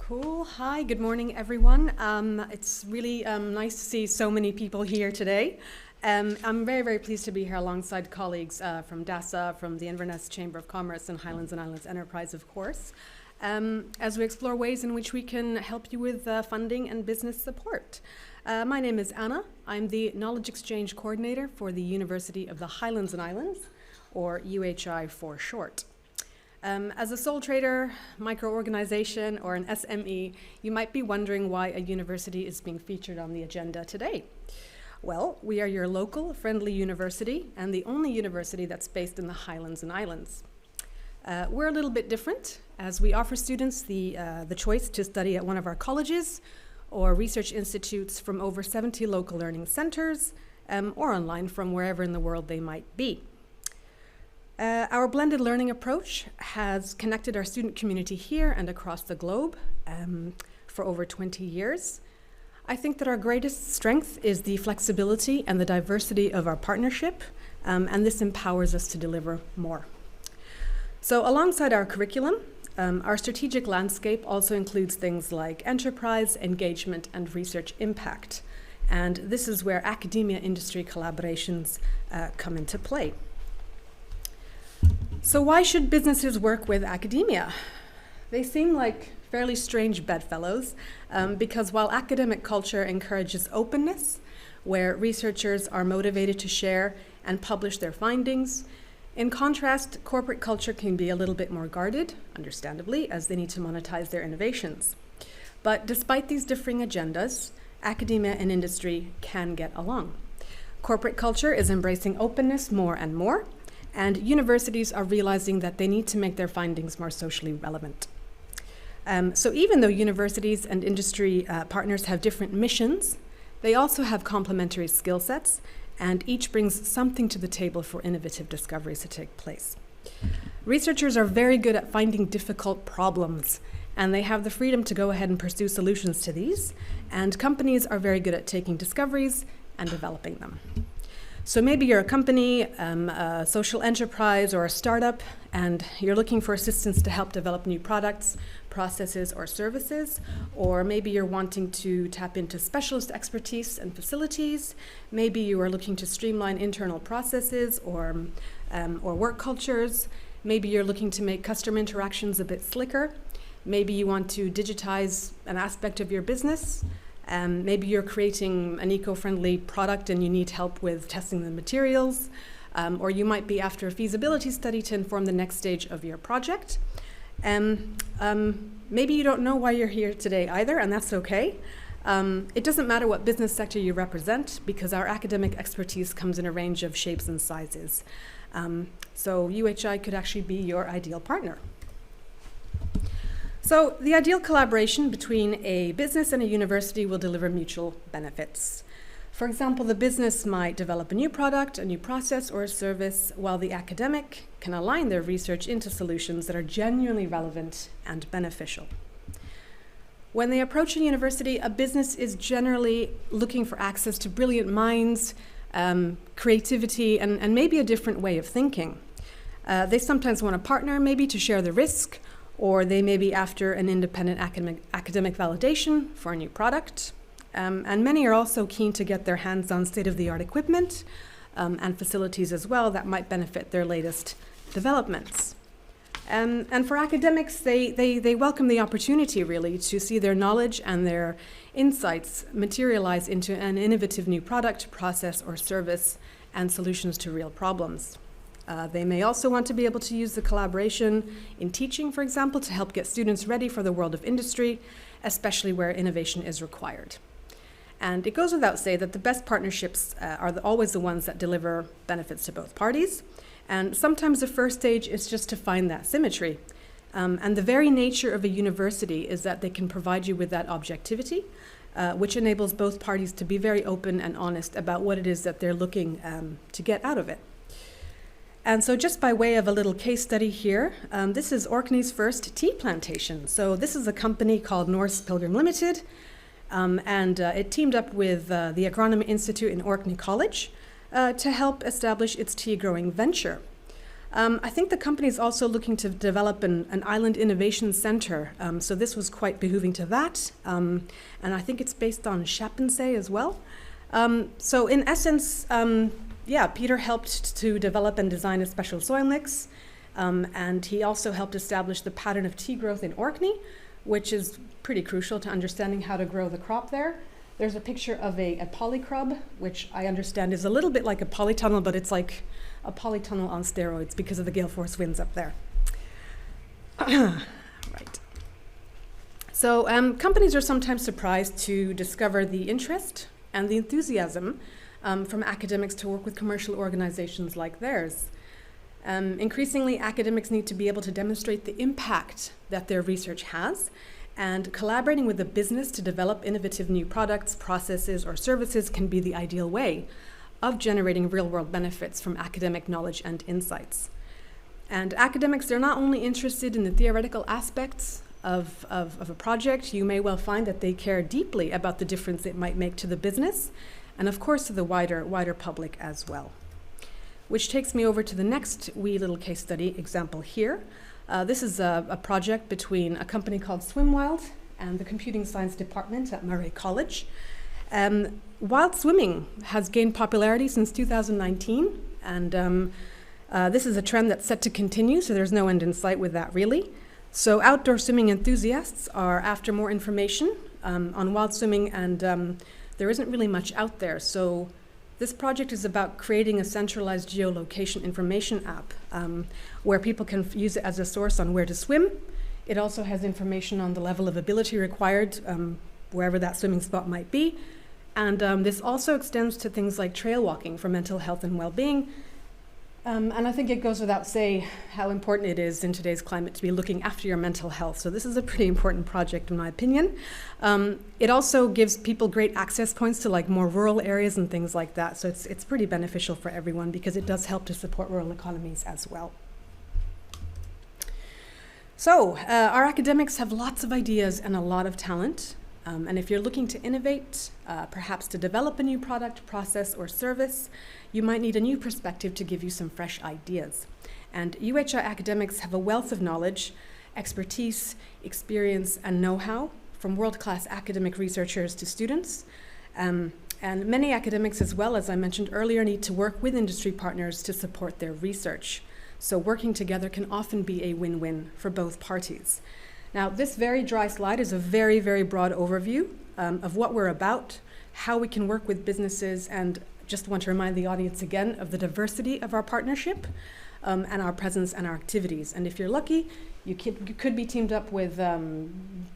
Cool. Hi, good morning, everyone. It's really nice to see so many people here today. I'm very, very pleased to be here alongside colleagues from DASA, from the Inverness Chamber of Commerce, and Highlands and Islands Enterprise, of course, as we explore ways in which we can help you with funding and business support. My name is Anna. I'm the Knowledge Exchange Coordinator for the University of the Highlands and Islands, or UHI for short. As a sole trader, micro-organization, or an SME, you might be wondering why a university is being featured on the agenda today. Well, we are your local, friendly university, and the only university that's based in the Highlands and Islands. We're a little bit different, as we offer students the choice to study at one of our colleges or research institutes from over 70 local learning centers, or online from wherever in the world they might be. Our blended learning approach has connected our student community here and across the globe for over 20 years. I think that our greatest strength is the flexibility and the diversity of our partnership, and this empowers us to deliver more. So alongside our curriculum, our strategic landscape also includes things like enterprise, engagement, and research impact. And this is where academia-industry collaborations come into play. So why should businesses work with academia? They seem like fairly strange bedfellows because while academic culture encourages openness, where researchers are motivated to share and publish their findings, in contrast, corporate culture can be a little bit more guarded, understandably, as they need to monetize their innovations. But despite these differing agendas, academia and industry can get along. Corporate culture is embracing openness more and more, and universities are realizing that they need to make their findings more socially relevant. So even though universities and industry partners have different missions, they also have complementary skill sets, and each brings something to the table for innovative discoveries to take place. Researchers are very good at finding difficult problems, and they have the freedom to go ahead and pursue solutions to these, and companies are very good at taking discoveries and developing them. So maybe you're a company, a social enterprise, or a startup, and you're looking for assistance to help develop new products, processes, or services, or maybe you're wanting to tap into specialist expertise and facilities. Maybe you are looking to streamline internal processes or work cultures. Maybe you're looking to make customer interactions a bit slicker. Maybe you want to digitize an aspect of your business. Maybe you're creating an eco-friendly product and you need help with testing the materials, or you might be after a feasibility study to inform the next stage of your project. Maybe you don't know why you're here today either, and that's okay. It doesn't matter what business sector you represent because our academic expertise comes in a range of shapes and sizes. So UHI could actually be your ideal partner. So the ideal collaboration between a business and a university will deliver mutual benefits. For example, the business might develop a new product, a new process, or a service, while the academic can align their research into solutions that are genuinely relevant and beneficial. When they approach a university, a business is generally looking for access to brilliant minds, creativity, and maybe a different way of thinking. They sometimes want a partner, maybe to share the risk, or they may be after an independent academic validation for a new product. And many are also keen to get their hands on state-of-the-art equipment and facilities as well that might benefit their latest developments. And for academics, they welcome the opportunity really to see their knowledge and their insights materialize into an innovative new product, process, or service and solutions to real problems. They may also want to be able to use the collaboration in teaching, for example, to help get students ready for the world of industry, especially where innovation is required. And it goes without saying that the best partnerships are always the ones that deliver benefits to both parties. And sometimes the first stage is just to find that symmetry. And the very nature of a university is that they can provide you with that objectivity, which enables both parties to be very open and honest about what it is that they're looking to get out of it. And so just by way of a little case study here, this is Orkney's first tea plantation. So this is a company called Norse Pilgrim Limited, and it teamed up with the Agronomy Institute in Orkney College to help establish its tea growing venture. I think the company is also looking to develop an island innovation center. So this was quite behooving to that. And I think it's based on Chappensay as well. So in essence, Peter helped to develop and design a special soil mix. And he also helped establish the pattern of tea growth in Orkney, which is pretty crucial to understanding how to grow the crop there. There's a picture of a polycrub, which I understand is a little bit like a polytunnel, but it's like a polytunnel on steroids because of the gale force winds up there. Right. So companies are sometimes surprised to discover the interest and the enthusiasm from academics to work with commercial organizations like theirs. Increasingly, academics need to be able to demonstrate the impact that their research has, and collaborating with a business to develop innovative new products, processes, or services can be the ideal way of generating real-world benefits from academic knowledge and insights. And academics, they're not only interested in the theoretical aspects of a project. You may well find that they care deeply about the difference it might make to the business, and of course to the wider public as well. Which takes me over to the next wee little case study example here. This is a project between a company called SwimWild and the Computing Science Department at Murray College. Wild swimming has gained popularity since 2019, and this is a trend that's set to continue, so there's no end in sight with that really. So outdoor swimming enthusiasts are after more information on wild swimming, and there isn't really much out there. So this project is about creating a centralized geolocation information app where people can use it as a source on where to swim. It also has information on the level of ability required wherever that swimming spot might be. And this also extends to things like trail walking for mental health and well-being. And I think it goes without saying how important it is in today's climate to be looking after your mental health. So this is a pretty important project in my opinion. It also gives people great access points to like more rural areas and things like that. So it's pretty beneficial for everyone because it does help to support rural economies as well. So our academics have lots of ideas and a lot of talent. And if you're looking to innovate, perhaps to develop a new product, process, or service, you might need a new perspective to give you some fresh ideas. And UHI academics have a wealth of knowledge, expertise, experience, and know-how from world-class academic researchers to students. And many academics as well, as I mentioned earlier, need to work with industry partners to support their research. So working together can often be a win-win for both parties. Now, this very dry slide is a very, very broad overview of what we're about, how we can work with businesses, and just want to remind the audience again of the diversity of our partnership and our presence and our activities. And if you're lucky, you could be teamed up with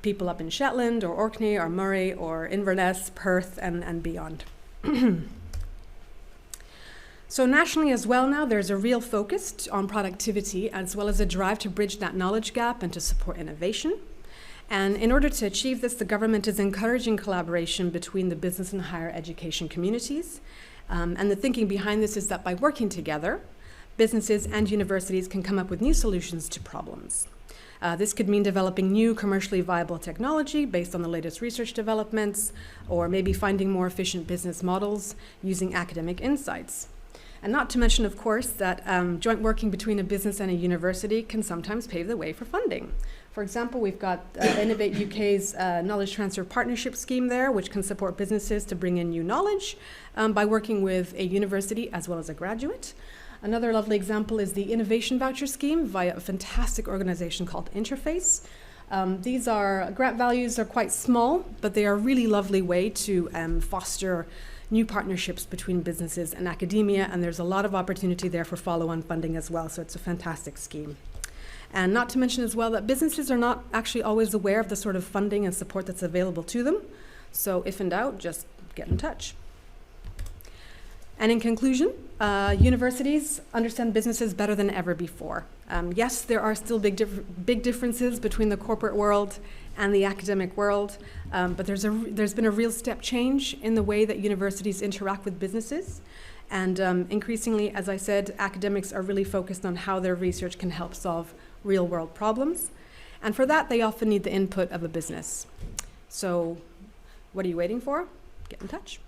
people up in Shetland or Orkney or Murray or Inverness, Perth, and beyond. So nationally as well now, there's a real focus on productivity as well as a drive to bridge that knowledge gap and to support innovation. And in order to achieve this, the government is encouraging collaboration between the business and higher education communities. And the thinking behind this is that by working together, businesses and universities can come up with new solutions to problems. This could mean developing new commercially viable technology based on the latest research developments, or maybe finding more efficient business models using academic insights. And not to mention, of course, that joint working between a business and a university can sometimes pave the way for funding. For example, we've got Innovate UK's Knowledge Transfer Partnership Scheme there, which can support businesses to bring in new knowledge by working with a university as well as a graduate. Another lovely example is the Innovation Voucher Scheme via a fantastic organization called Interface. These grant values are quite small, but they are a really lovely way to foster new partnerships between businesses and academia, and there's a lot of opportunity there for follow-on funding as well, so it's a fantastic scheme. And not to mention as well that businesses are not actually always aware of the sort of funding and support that's available to them, so if in doubt, just get in touch. And in conclusion, universities understand businesses better than ever before. Yes, there are still big differences between the corporate world and the academic world, but there's been a real step change in the way that universities interact with businesses. And increasingly, as I said, academics are really focused on how their research can help solve real-world problems. And for that, they often need the input of a business. So what are you waiting for? Get in touch.